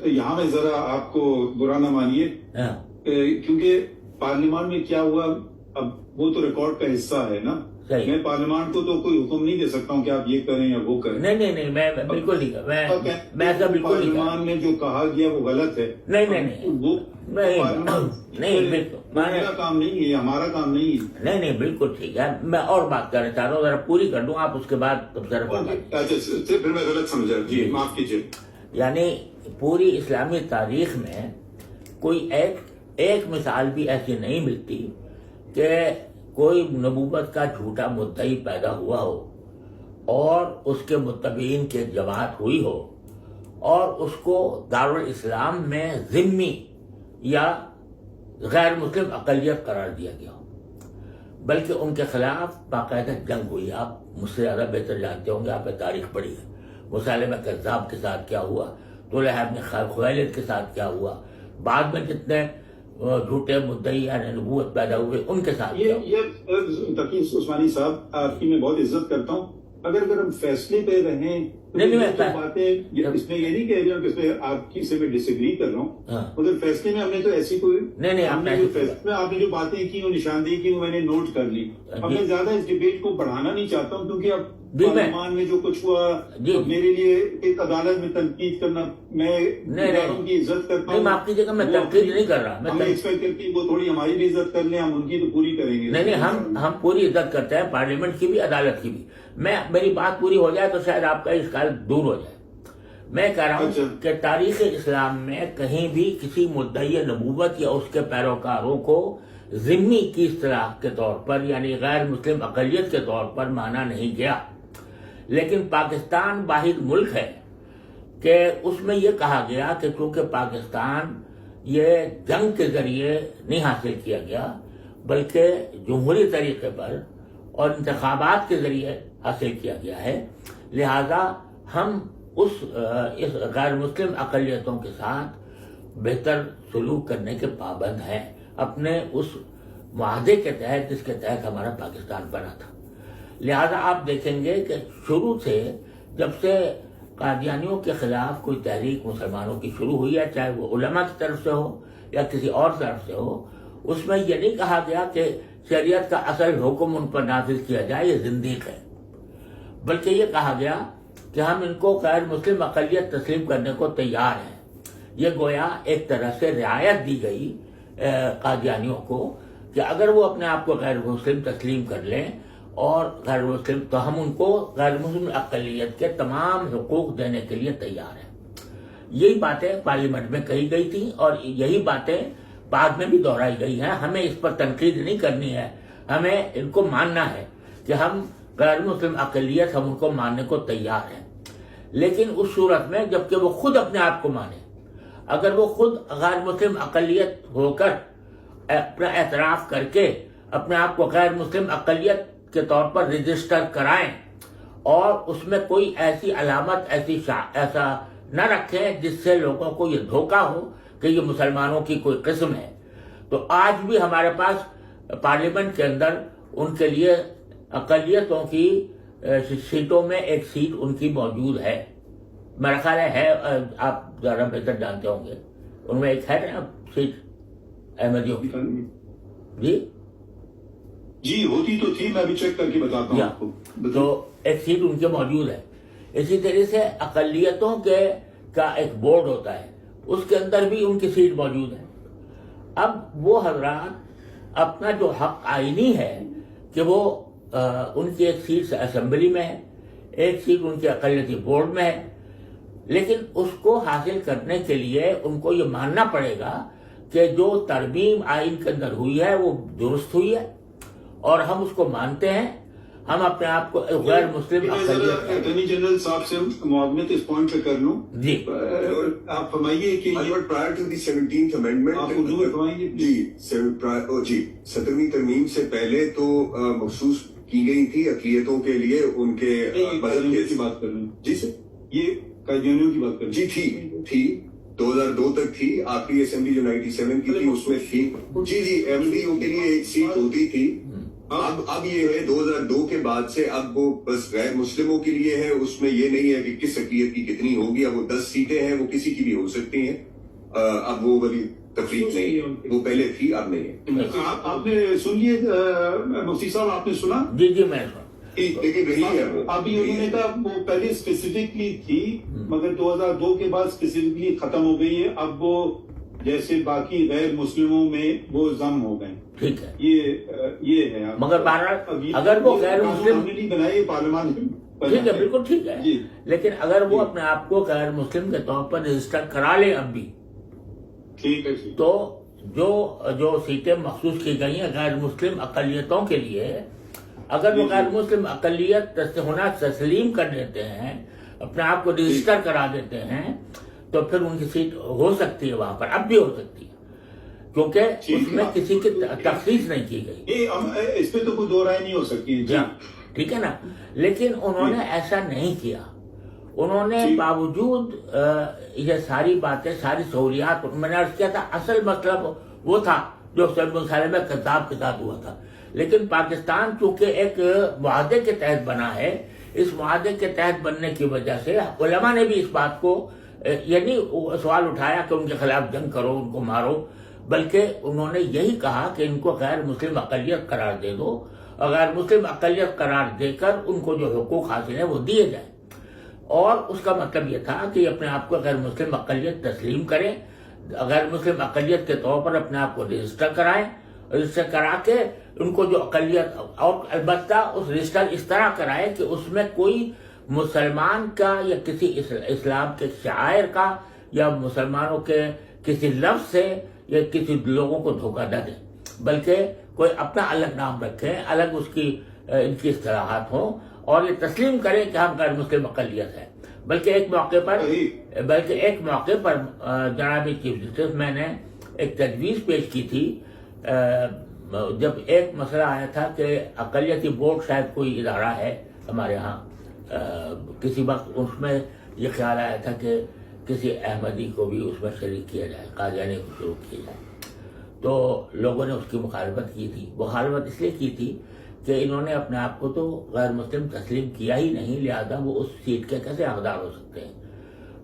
یہاں میں ذرا آپ کو برا نہ مانیے، کیونکہ پارلیمان میں کیا ہوا اب وہ تو ریکارڈ کا حصہ ہے نا. میں پارلیمان کو تو کوئی حکم نہیں دے سکتا ہوں کہ آپ یہ کریں یا وہ کریں. نہیں میں بالکل نہیں کر پارلیمان میں جو کہا گیا وہ غلط ہے. میرا کام نہیں ہے، ہمارا کام نہیں ہے. نہیں بالکل ٹھیک ہے. میں اور بات کرنا چاہ رہا ہوں، ذرا پوری کر دوں آپ اس کے بعد پھر میں غلط سمجھا. جی معاف کیجیے. یعنی پوری اسلامی تاریخ میں کوئی ایک مثال بھی ایسی نہیں ملتی کہ کوئی نبوت کا جھوٹا مدعی پیدا ہوا ہو اور اس کے متبعین کی جماعت ہوئی ہو اور اس کو دارالاسلام میں ذمی یا غیر مسلم اقلیت قرار دیا گیا ہو، بلکہ ان کے خلاف باقاعدہ جنگ ہوئی. آپ مجھ سے زیادہ بہتر جانتے ہوں گے، آپ نے تاریخ پڑھی ہے. مسیلمہ کذاب کے ساتھ کیا ہوا، طلحہ بن خویلد کے ساتھ کیا ہوا، بعد میں جتنے جھوٹے مدعی یعنی نبوت پیدا ہوئے ان کے ساتھ. یہ تقی عثمانی صاحب آپ کی میں بہت عزت کرتا ہوں، اگر ہم فیصلے پہ رہیں باتیں اس میں یہ نہیں کہہ رہا ہوں کہ اس میں آپ کی سے میں ڈس ایگری کر رہا ہوں، مگر فیصلے میں ہم نے تو ایسی کوئی آپ نے جو باتیں کی وہ نشاندہی کی وہ میں نے نوٹ کر لی. اب میں زیادہ اس ڈبیٹ کو بڑھانا نہیں چاہتا ہوں کیونکہ اب پارلیمان میں جو کچھ ہوا میرے لیے ایک عدالت میں تنقید کرنا، میں اداروں کی عزت کرتا ہوں. آپ کی جگہ میں تنقید نہیں کر رہا، ہم ایکسپیکٹ کرتے ہیں وہ تھوڑی ہماری بھی عزت کر لیں، ہم ان کی تو پوری کریں گے. نہیں ہم پوری عزت کرتے ہیں، پارلیمنٹ کی بھی عدالت کی بھی. میری بات پوری ہو جائے تو شاید آپ کا اشکال دور ہو جائے. میں کہہ رہا ہوں اچھا۔ کہ تاریخ اسلام میں کہیں بھی کسی مدعی نبوت یا اس کے پیروکاروں کو ذمی کی اصطلاح کے طور پر یعنی غیر مسلم اقلیت کے طور پر مانا نہیں گیا، لیکن پاکستان واحد ملک ہے کہ اس میں یہ کہا گیا کہ چونکہ پاکستان یہ جنگ کے ذریعے نہیں حاصل کیا گیا بلکہ جمہوری طریقے پر اور انتخابات کے ذریعے حاصل کیا گیا ہے، لہذا ہم اس غیر مسلم اقلیتوں کے ساتھ بہتر سلوک کرنے کے پابند ہیں اپنے اس معاہدے کے تحت جس کے تحت ہمارا پاکستان بنا تھا۔ لہذا آپ دیکھیں گے کہ شروع سے جب سے قادیانیوں کے خلاف کوئی تحریک مسلمانوں کی شروع ہوئی ہے، چاہے وہ علماء کی طرف سے ہو یا کسی اور طرف سے ہو، اس میں یہ نہیں کہا گیا کہ شریعت کا اصل حکم ان پر نافذ کیا جائے، یہ زندیق ہے، بلکہ یہ کہا گیا کہ ہم ان کو غیر مسلم اقلیت تسلیم کرنے کو تیار ہیں۔ یہ گویا ایک طرح سے رعایت دی گئی قادیانیوں کو کہ اگر وہ اپنے آپ کو غیر مسلم تسلیم کر لیں اور غیر مسلم تو ہم ان کو غیر مسلم اقلیت کے تمام حقوق دینے کے لیے تیار ہیں۔ یہی باتیں پارلیمنٹ میں کہی گئی تھیں اور یہی باتیں بعد میں بھی دہرائی گئی ہیں۔ ہمیں اس پر تنقید نہیں کرنی ہے، ہمیں ان کو ماننا ہے کہ ہم غیر مسلم اقلیت ہم ان کو ماننے کو تیار ہیں، لیکن اس صورت میں جبکہ وہ خود اپنے آپ کو مانے۔ اگر وہ خود غیر مسلم اقلیت ہو کر اپنا اعتراف کر کے اپنے آپ کو غیر مسلم اقلیت کے طور پر رجسٹر کرائیں اور اس میں کوئی ایسی علامت ایسا نہ رکھیں جس سے لوگوں کو یہ دھوکہ ہو کہ یہ مسلمانوں کی کوئی قسم ہے، تو آج بھی ہمارے پاس پارلیمنٹ کے اندر ان کے لیے اقلیتوں کی سیٹوں میں ایک سیٹ ان کی موجود ہے، میرا خیال ہے آپ زیادہ بہتر جانتے ہوں گے، ان میں ایک ہے نا سیٹ احمدیوں کی۔ جی ہوتی تو تھی، میں ابھی چیک کر کے بتاتا ہوں آپ کو۔ تو ایک سیٹ ان کے موجود ہے۔ اسی طرح سے اقلیتوں کا ایک بورڈ ہوتا ہے، اس کے اندر بھی ان کی سیٹ موجود ہے۔ اب وہ حضرات اپنا جو حق آئینی ہے کہ وہ ان کی ایک سیٹ اسمبلی میں ہے، ایک سیٹ ان کے اقلیتی بورڈ میں ہے، لیکن اس کو حاصل کرنے کے لیے ان کو یہ ماننا پڑے گا کہ جو ترمیم آئین کے اندر ہوئی ہے وہ درست ہوئی ہے اور ہم اس کو مانتے ہیں۔ ہم اپنے آپ کو غیر مسلم اٹارنی جنرل صاحب سے معاونت اس پوائنٹ پہ کر لوں جی، آپ فرمائیے کہ prior to the 17th amendment آپ اردو میں فرمائیے جی 17ویں ترمیم سے پہلے تو مخصوص کی گئی تھی اقلیتوں کے لیے ان کے مذہب کی بات کر لوں جی سر، یہ قادیانیوں کی بات کر جی تھی 2002 تک تھی، آخری اسمبلی جو 97 کی تھی اس میں تھی جی ایم ڈی او کے لیے ایک سیٹ ہوتی تھی۔ اب یہ ہے 2002 کے بعد سے اب وہ بس غیر مسلموں کے لیے ہے، اس میں یہ نہیں ہے کہ کس اقلیت کی کتنی ہوگی، اب وہ 10 سیٹیں ہیں، وہ کسی کی بھی ہو سکتی ہیں، اب وہ بڑی تفریق نہیں ہے، وہ پہلے تھی اب نہیں ہے۔ آپ نے سن لیے مفتی صاحب، آپ نے سنا؟ جی میں سنا۔ لیکن رہی ہے وہ ابھی انہوں نے کہا وہ پہلے اسپیسیفکلی تھی مگر 2002 کے بعد اسپیسیفکلی ختم ہو گئی ہے، اب وہ جیسے باقی غیر مسلموں میں وہ ضم ہو گئے۔ ٹھیک ہے، یہ ہے مگر بہرحال اگر وہ غیر مسلم نہیں بنائے پارلیمان، ٹھیک ہے، بالکل ٹھیک ہے، لیکن اگر وہ اپنے آپ کو غیر مسلم کے طور پر رجسٹر کرا لیں اب بھی، ٹھیک ہے، تو جو سیٹیں مخصوص کی گئی ہیں غیر مسلم اقلیتوں کے لیے، اگر وہ غیر مسلم اقلیت ہونا تسلیم کر دیتے ہیں، اپنے آپ کو رجسٹر کرا دیتے ہیں، تو پھر ان کی سیٹ ہو سکتی ہے وہاں پر، اب بھی ہو سکتی ہے، کیونکہ اس میں کسی کی تخصیص نہیں کی گئی، اس پہ تو کوئی دو رائے نہیں ہو سکتی۔ ٹھیک ہے نا، لیکن انہوں نے ایسا نہیں کیا، انہوں نے باوجود یہ ساری باتیں، ساری سہولیات، میں نے عرض کیا تھا اصل مطلب وہ تھا جو صحیح مسئلے میں کتاب کے ساتھ ہوا تھا، لیکن پاکستان چونکہ ایک معاہدے کے تحت بنا ہے، اس معاہدے کے تحت بننے کی وجہ سے علماء نے بھی اس بات کو یعنی سوال اٹھایا کہ ان کے خلاف جنگ کرو، ان کو مارو، بلکہ انہوں نے یہی کہا کہ ان کو غیر مسلم اقلیت قرار دے دو، اور غیر مسلم اقلیت قرار دے کر ان کو جو حقوق حاصل ہیں وہ دیے جائیں، اور اس کا مطلب یہ تھا کہ اپنے آپ کو غیر مسلم اقلیت تسلیم کریں، غیر مسلم اقلیت کے طور پر اپنے آپ کو رجسٹر کرائیں، رجسٹر کرا کے ان کو جو اقلیت، اور البتہ اس رجسٹر اس طرح کرائے کہ اس میں کوئی مسلمان کا یا کسی اسلام کے شاعر کا یا مسلمانوں کے کسی لفظ سے یا کسی لوگوں کو دھوکہ نہ دیں، بلکہ کوئی اپنا الگ نام رکھیں، الگ اس کی ان کی اصطلاحات ہوں، اور یہ تسلیم کریں کہ ہم غیر مسلم اقلیت ہیں۔ بلکہ ایک موقع پر جناب چیف جسٹس، میں نے ایک تجویز پیش کی تھی جب ایک مسئلہ آیا تھا کہ اقلیتی بورڈ شاید کوئی ادارہ ہے ہمارے ہاں، کسی وقت اس میں یہ خیال آیا تھا کہ کسی احمدی کو بھی اس میں شریک کیا جائے، قادیانی کو شروع کیا جائے، تو لوگوں نے اس کی مخالفت کی تھی۔ مخالفت اس لیے کی تھی کہ انہوں نے اپنے آپ کو تو غیر مسلم تسلیم کیا ہی نہیں، لہذا وہ اس سیٹ کے کیسے حقدار ہو سکتے ہیں۔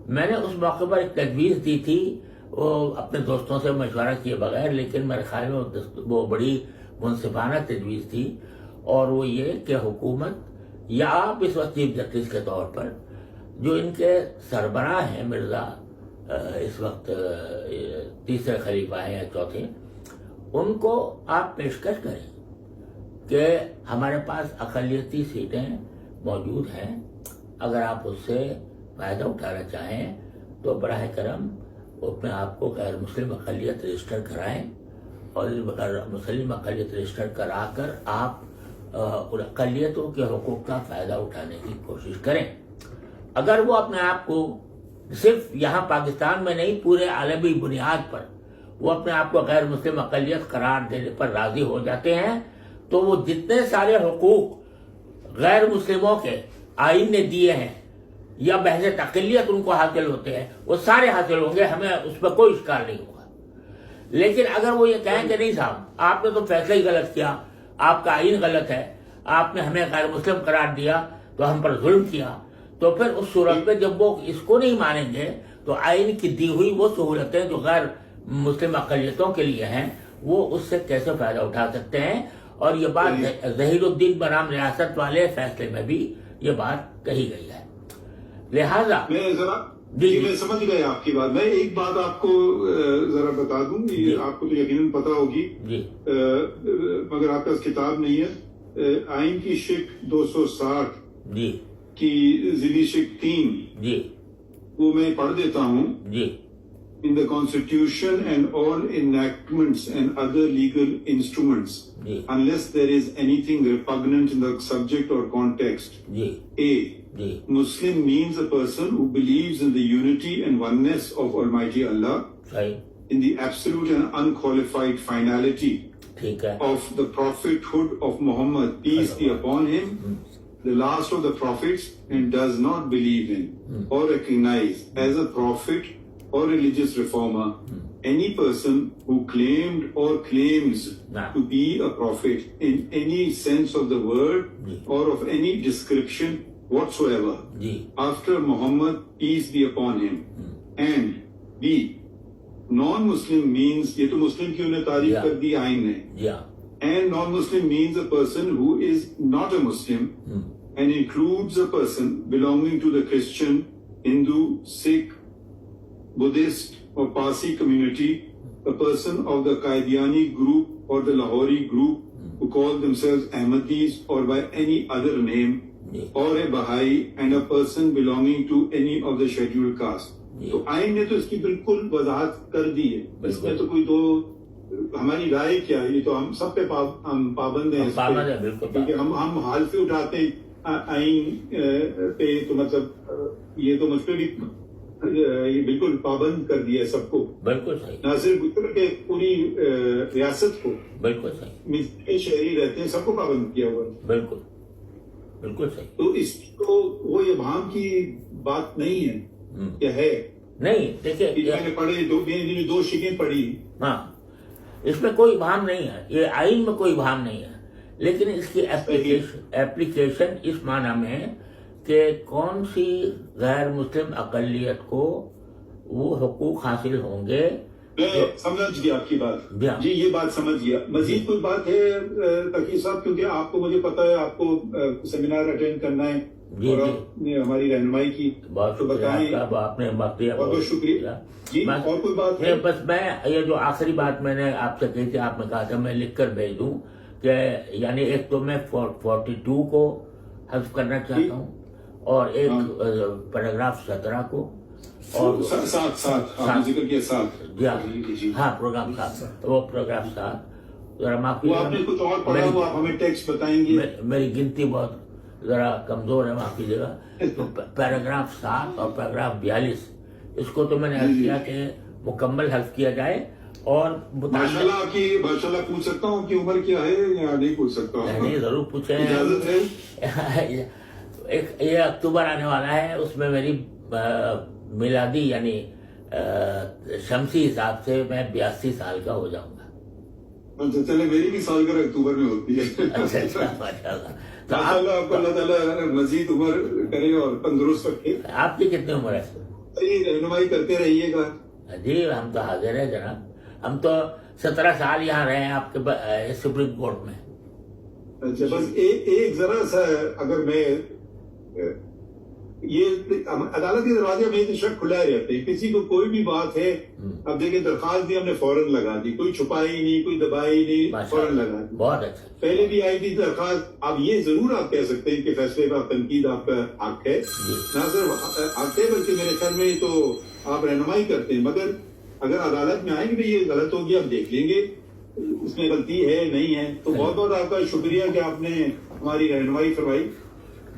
میں نے اس موقع پر ایک تجویز دی تھی، وہ اپنے دوستوں سے مشورہ کیے بغیر، لیکن میرے خیال میں وہ بڑی منصفانہ تجویز تھی، اور وہ یہ کہ حکومت یا آپ اس وقت چیف جسٹس کے طور پر جو ان کے سربراہ ہیں، مرزا اس وقت تیسرے خلیفہ ہیں یا چوتھے، ان کو آپ پیشکش کریں کہ ہمارے پاس اقلیتی سیٹیں موجود ہیں، اگر آپ اس سے فائدہ اٹھانا چاہیں تو براہ کرم اپنے آپ کو غیر مسلم اقلیت رجسٹر کرائیں، اور غیر مسلم اقلیت رجسٹر کرا کر آپ ان اقلیتوں کے حقوق کا فائدہ اٹھانے کی کوشش کریں۔ اگر وہ اپنے آپ کو صرف یہاں پاکستان میں نہیں، پورے عالمی بنیاد پر وہ اپنے آپ کو غیر مسلم اقلیت قرار دینے پر راضی ہو جاتے ہیں، تو وہ جتنے سارے حقوق غیر مسلموں کے آئین نے دیے ہیں یا بحث اقلیت ان کو حاصل ہوتے ہیں، وہ سارے حاصل ہوں گے، ہمیں اس پر کوئی اشکال نہیں ہوگا۔ لیکن اگر وہ یہ کہیں کہ نہیں صاحب، آپ نے تو فیصلہ ہی غلط کیا، آپ کا آئین غلط ہے، آپ نے ہمیں غیر مسلم قرار دیا تو ہم پر ظلم کیا، تو پھر اس صورت میں جب وہ اس کو نہیں مانیں گے تو آئین کی دی ہوئی وہ سہولتیں جو غیر مسلم اقلیتوں کے لیے ہیں، وہ اس سے کیسے فائدہ اٹھا سکتے ہیں؟ اور یہ بات ظہیر الدین بنام ریاست والے فیصلے میں بھی یہ بات کہی گئی ہے۔ لہذا میں سمجھ گیا آپ کی بات۔ میں ایک بات آپ کو ذرا بتا دوں، یہ آپ کو تو یقیناً پتا ہوگی، مگر آپ کا کتاب نہیں ہے، آئین کی شق 260 کی ذیلی شق 3، وہ میں پڑھ دیتا ہوں۔ In the Constitution and all enactments and other legal instruments, unless there is anything repugnant in the subject or context. A. Muslim means a person who believes in the unity and oneness of Almighty Allah, in the absolute and unqualified finality of the prophethood of Muhammad, peace be upon him, the last of the prophets, and does not believe in or recognize as a prophet or religious reformer any person who claimed or claims to be a prophet in any sense of the word or of any description whatsoever after Muhammad, peace be upon him. And B. Non-Muslim means, یہ تو مسلم کی انہیں تعریف کر دی آئین نے، and non-Muslim means a person who is not a Muslim and includes a person belonging to the Christian, Hindu, Sikh, Buddhist or Parsi community, a person of the Qadiani group or the Lahori group who call themselves Ahmadis or by any other name, or a Baha'i, and a person belonging to any of the scheduled caste. تو آئین نے تو اس کی بالکل وضاحت کر دی ہے، اس میں تو کوئی دو ہماری رائے کیا ہے، یہ تو ہم سب پہ ہم پابند ہیں، کیونکہ ہم حالفی اٹھاتے ہیں آئین پہ، تو مطلب یہ تو مجھ پہ بھی یہ بالکل پابند کر دیا ہے سب کو، بالکل صحیح، نہ صرف کہ پوری ریاست کو، بالکل صحیح، شہری رہتے ہیں سب کو پابند کیا ہوا، بالکل بالکل صحیح۔ تو اس کو وہ ابہام کی بات نہیں ہے، کیا ہے نہیں؟ دیکھیے میں نے پڑھے دو شکیں پڑھی، ہاں اس میں کوئی ابہام نہیں ہے، یہ آئین میں کوئی ابہام نہیں ہے، لیکن اس کی ایپلیکیشن اس معنی میں ہے کہ کون سی غیر مسلم اقلیت کو وہ حقوق حاصل ہوں گے۔ میں سمجھ گیا آپ کی بات، جی یہ بات سمجھ گیا۔ مزید کوئی بات ہے تقی صاحب، کیونکہ آپ کو مجھے پتا ہے آپ کو سیمینار اٹینڈ کرنا ہے اور ہماری رہنمائی کی، تو بتائیں، آپ نے بہت بہت شکریہ جی۔ اور کوئی بات ہے؟ بس میں یہ جو آخری بات میں نے آپ سے کہی تھی، آپ نے کہا تھا میں لکھ کر بھیج دوں، کہ یعنی ایک تو میں 42 کو حذف کرنا چاہتا ہوں، اور ایک پیراگراف 17 کو اور ساتھ آپ نے ذکر کیا ساتھ ہاں پروگرام 7 وہ پروگرام 7 ذرا معافی وہ آپ نے کچھ اور پڑھا وہ آپ ہمیں ٹیکسٹ بتائیں گے. میری گنتی بہت ذرا کمزور ہے معاف کیجیے گا. تو پیراگراف 7 اور پیراگراف 42 اس کو تو میں نے حل کیا کہ مکمل حذف کیا جائے. اور ماشاءاللہ آپ کی ماشاءاللہ پوچھ سکتا ہوں کہ عمر کیا ہے یا نہیں پوچھ سکتا ہوں؟ نہیں ضرور پوچھیں. اجازت ہے؟ یہ اکتوبر آنے والا ہے, اس میں میری میلادی یعنی شمسی حساب سے میں 82 سال کا ہو جاؤں گا. چلے میری بھی سالگرہ اکتوبر میں ہوتی ہے. ماشاء اللہ آپ کو اللہ تعالیٰ مزید عمر کرے اور تندرست رکھے. آپ کی کتنی عمر ہے؟ رہنمائی کرتے رہیے گا. جی ہم تو حاضر ہیں جناب. ہم تو 17 سال یہاں رہے ہیں آپ کے سپریم کورٹ میں. اچھا بس ایک ذرا سا اگر میں یہ عدالت کے دروازے میں تو شک کھلا رہتے ہیں, کسی کو کوئی بھی بات ہے اب دیکھیں درخواست دی ہم نے فوراً لگا دی, کوئی چھپائی نہیں کوئی دبائی نہیں, فوراً لگا دی. بہت اچھا. پہلے بھی آئی تھی درخواست. اب یہ ضرور آپ کہہ سکتے ہیں کہ فیصلے کا تنقید آپ کا حق ہے, نہ صرف حق ہے بلکہ میرے خیال میں تو آپ رہنمائی کرتے ہیں. مگر اگر عدالت میں آئیں گے یہ غلط ہو گیا اب دیکھ لیں گے اس میں غلطی ہے نہیں ہے, تو بہت بہت آپ کا شکریہ کہ آپ نے ہماری رہنمائی فرمائی.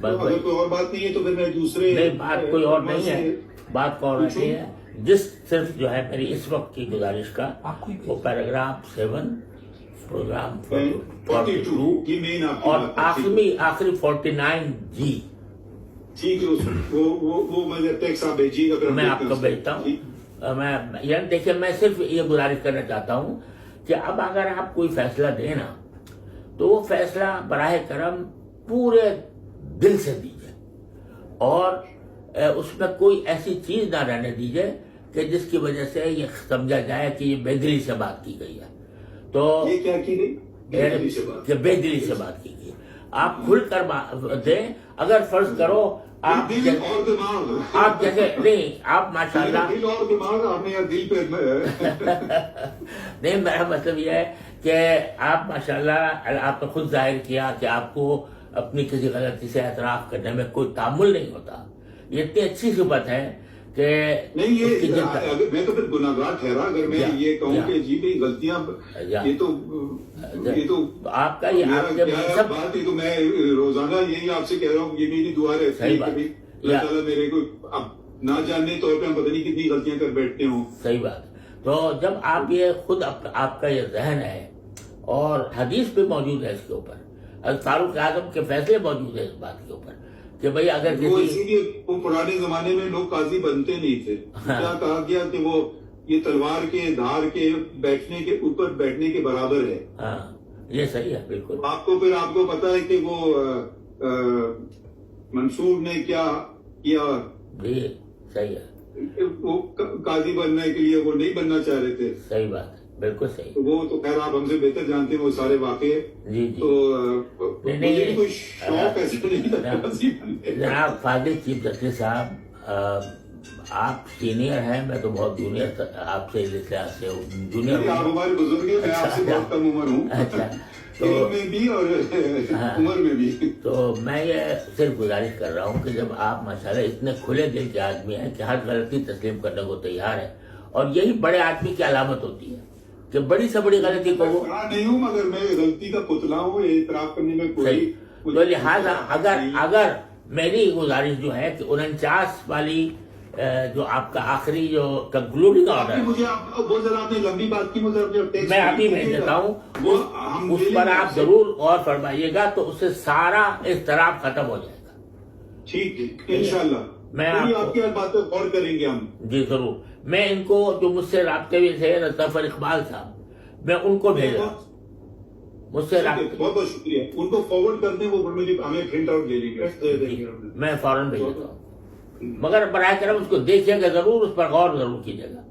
اگر کوئی اور بات نہیں ہے تو پھر میں دوسرے نہیں, بات کوئی اور نہیں ہے, بات کو اور نہیں ہے. جس صرف جو ہے میری اس وقت کی گزارش کا وہ پیراگراف 7 پروگرام 42 اور آخری 49 جی. ٹھیک ہے, وہ مجھے ٹیکس آپ بھیجیے گا, میں آپ کو بھیجتا ہوں. میں یعنی دیکھیے میں صرف یہ گزارش کرنا چاہتا ہوں کہ اب اگر آپ کوئی فیصلہ دیں نا تو وہ فیصلہ براہ کرم پورے دل سے دیجیے, اور اس میں کوئی ایسی چیز نہ رہنے دیجیے کہ جس کی وجہ سے یہ سمجھا جائے کہ یہ بے دلی سے بات کی گئی ہے. تو یہ کیا کی گئی؟ بے دلی سے بات کی گئی. آپ کھل کر دیں. اگر فرض کرو آپ جیسے نہیں آپ ماشاء اللہ نہیں, میرا مطلب یہ ہے کہ آپ ماشاء اللہ آپ نے خود ظاہر کیا کہ آپ کو اپنی کسی غلطی سے اعتراف کرنے میں کوئی تعامل نہیں ہوتا. یہ اتنی اچھی صفت ہے کہ نہیں, یہ میں تو پھر گناہگار ٹھہرا اگر میں یہ کہوں کہ جی بھائی غلطیاں, یہ تو آپ کا یہ سب بات ہے. تو میں روزانہ یہی آپ سے کہہ رہا ہوں, یہ میری دعا رہتی ہے کہ اللہ تعالیٰ میرے کو اب نہ جاننے طور پہ ہم پتہ نہیں کتنی غلطیاں کر بیٹھتے ہوں. صحیح بات. تو جب آپ یہ خود آپ کا یہ ذہن ہے اور حدیث بھی موجود ہے اس کے اوپر, فاروق اعظم کے فیصلے موجود ہیں اس بات کے اوپر کہ بھئی اگر وہ اسی لیے وہ پرانے زمانے میں لوگ قاضی بنتے نہیں تھے. کیا کہا گیا کہ وہ یہ تلوار کے دھار کے بیٹھنے کے اوپر بیٹھنے کے برابر ہے. ہاں یہ صحیح ہے بالکل. آپ کو پتا ہے کہ وہ منصور نے کیا کیا. جی صحیح ہے. وہ قاضی بننے کے لیے وہ نہیں بننا چاہ رہے تھے. صحیح بات ہے بالکل صحیح. وہ تو خیر آپ ہم سے بہتر جانتے ہیں وہ سارے واقعے. جی تو مجھے کوئی شوق ایسا نہیں. جناب فاضل چیف جسٹس صاحب آپ سینئر ہیں, میں تو بہت جونیئر آپ سے لحاظ سے جونیئر. آپ ہمارے بزرگ ہیں, میں آپ سے بہت کم عمر ہوں. اچھا میں بھی اور عمر میں بھی. تو میں یہ صرف گزارش کر رہا ہوں کہ جب آپ ماشاءاللہ اتنے کھلے دل کے آدمی ہیں کہ ہر غلطی تسلیم کرنے کو تیار ہے, اور یہی بڑے آدمی کی علامت ہوتی ہے کہ بڑی سے بڑی غلطی کو وہ نہیں ہوں مگر میں غلطی کا پتلا ہوں, اعتراف کرنے میں کوئی. تو لہٰذا اگر میری گزارش جو ہے کہ 49 والی جو آپ کا آخری جو کنکلوڈنگ آرڈر مجھے وہ ذرا آپ نے لمبی بات کی, مجھے میں ابھی بھیج دیتا ہوں, اس پر آپ ضرور غور فرمائیے گا تو اس سے سارا اضطراب ختم ہو جائے گا. ٹھیک ہے انشاءاللہ. میں آپ کی باتوں غور کریں گے ہم. جی ضرور. میں ان کو جو مجھ سے رابطے بھی تھے ظفر اقبال صاحب, میں ان کو بھیج رہا ہوں. مجھ سے بہت بہت شکریہ. ان کو فارورڈ کر دیں, وہ مجھے ہمیں پرنٹ آؤٹ دے دیں گے. میں فوراً بھیج دیتا ہوں, مگر براہ کرم اس کو دیکھیے گا ضرور, اس پر غور ضرور کیجیے گا.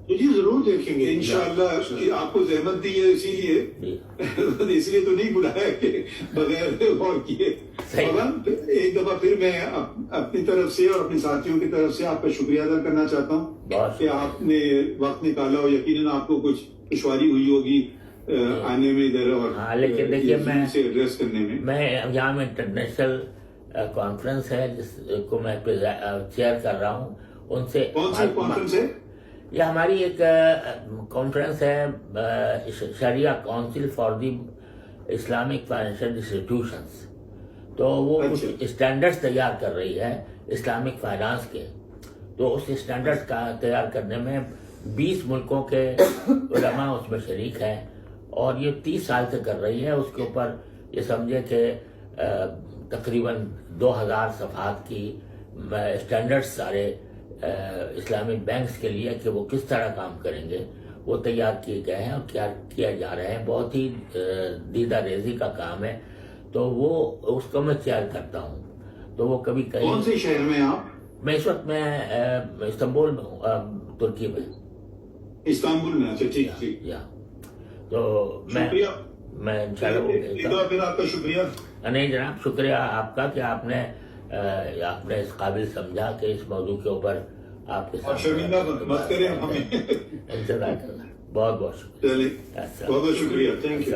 جی ضرور دیکھیں گے انشاءاللہ. آپ کو زحمت دی ہے اسی لیے تو نہیں بلایا کہ بغیر غور کیے. ایک دفعہ پھر میں اپنی طرف سے اور اپنے ساتھیوں کی طرف سے آپ کا شکریہ ادا کرنا چاہتا ہوں کہ آپ نے وقت نکالا ہو. یقیناً آپ کو کچھ دشواری ہوئی ہوگی آنے میں ادھر, اور لیکن دیکھیے ایڈریس کرنے میں یہاں میں انٹرنیشنل کانفرنس ہے جس کو میں چیئر کر رہا ہوں، ان سے کون سی کانفرنس ہے؟ یہ ہماری ایک کانفرنس ہے Shariah council for the Islamic financial institutions, تو وہ کچھ اسٹینڈرڈز تیار کر رہی ہے اسلامک فائنانس کے، تو اس اسٹینڈرڈز کا تیار کرنے میں 20 ملکوں کے علماء اس میں شریک ہیں، اور یہ 30 سال سے کر رہی ہے۔ اس کے اوپر یہ سمجھے کہ تقریباً 2000 صفحات کی اسٹینڈرڈز سارے اسلامک بینکس کے لیے کہ وہ کس طرح کام کریں گے وہ تیار کیے گئے ہیں اور کیا کیا جا رہے ہیں۔ بہت ہی دیدہ ریزی کا کام ہے، تو وہ اس کو میں چیئر کرتا ہوں۔ تو وہ کبھی کہیں کون سے شہر میں آپ؟ میں اس وقت میں استنبول میں ہوں، ترکی میں۔ استنبول میں؟ اچھا ٹھیک ٹھیک، یا تو شکریہ۔ میں انشاءاللہ وہ ایک بار پھر آپ کا شکریہ۔ نہیں جناب، شکریہ آپ کا کہ آپ نے اس قابل سمجھا کہ اس موضوع کے اوپر آپ کے اور شرمندہ مت کریں ہمیں۔ انتظار کرنا، بہت بہت شکریہ۔ چلیے، بہت بہت شکریہ، تھینک یو۔